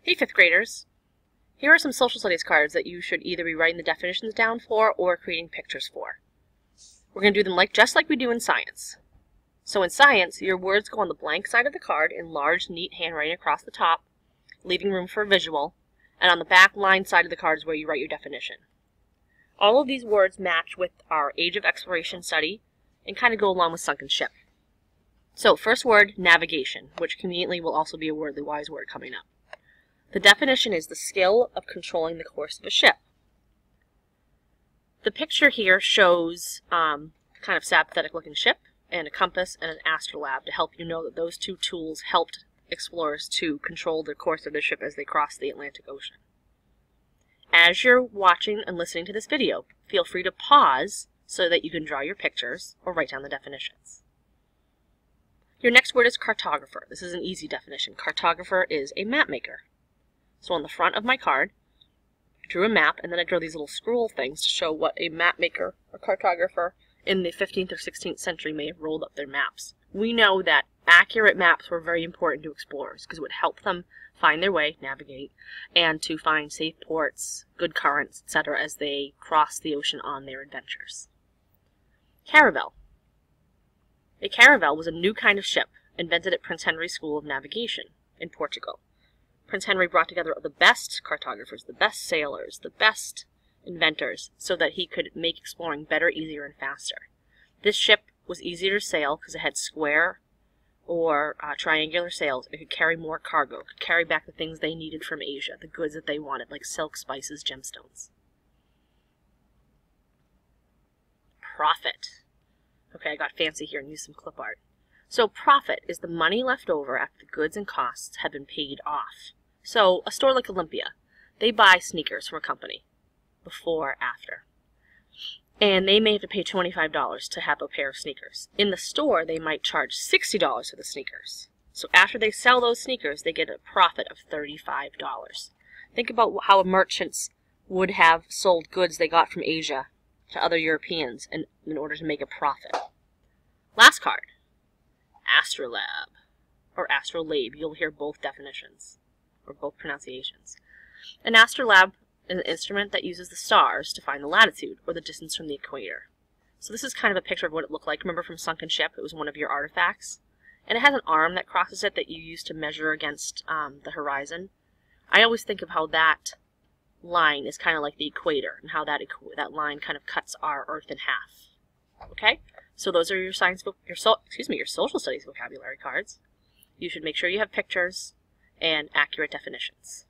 Hey, 5th graders. Here are some social studies cards that you should either be writing the definitions down for or creating pictures for. We're going to do them just like we do in science. So in science, your words go on the blank side of the card in large, neat handwriting across the top, leaving room for a visual, and on the back line side of the card is where you write your definition. All of these words match with our Age of Exploration study and kind of go along with Sunken ship. So first word, navigation, which conveniently will also be a Wordly Wise word coming up. The definition is the skill of controlling the course of a ship. The picture here shows kind of sad, looking ship and a compass and an astrolabe to help you know that those two tools helped explorers to control the course of the ship as they crossed the Atlantic Ocean. As you're watching and listening to this video, feel free to pause so that you can draw your pictures or write down the definitions. Your next word is cartographer. This is an easy definition. Cartographer is a map maker. So on the front of my card, I drew a map, and then I drew these little scroll things to show what a map maker or cartographer in the 15th or 16th century may have rolled up their maps. We know that accurate maps were very important to explorers because it would help them find their way, navigate, and to find safe ports, good currents, etc. as they crossed the ocean on their adventures. Carrabelle. A caravel was a new kind of ship invented at Prince Henry's School of Navigation in Portugal. Prince Henry brought together the best cartographers, the best sailors, the best inventors, so that he could make exploring better, easier, and faster. This ship was easier to sail because it had square or triangular sails. It could carry more cargo, could carry back the things they needed from Asia, the goods that they wanted, like silk, spices, gemstones. Profit. Okay, I got fancy here and used some clip art. So profit is the money left over after the goods and costs have been paid off. So a store like Olympia, they buy sneakers from a company before, after. And they may have to pay $25 to have a pair of sneakers. In the store, they might charge $60 for the sneakers. So after they sell those sneakers, they get a profit of $35. Think about how merchants would have sold goods they got from Asia to other Europeans in order to make a profit. Last card, astrolabe or astrolabe. You'll hear both definitions or both pronunciations. An astrolabe is an instrument that uses the stars to find the latitude or the distance from the equator. So this is kind of a picture of what it looked like. Remember from Sunken Ship, it was one of your artifacts. And it has an arm that crosses it that you use to measure against the horizon. I always think of how that line is kind of like the equator and how that line kind of cuts our Earth in half. Okay? So those are your your social studies vocabulary cards. You should make sure you have pictures and accurate definitions.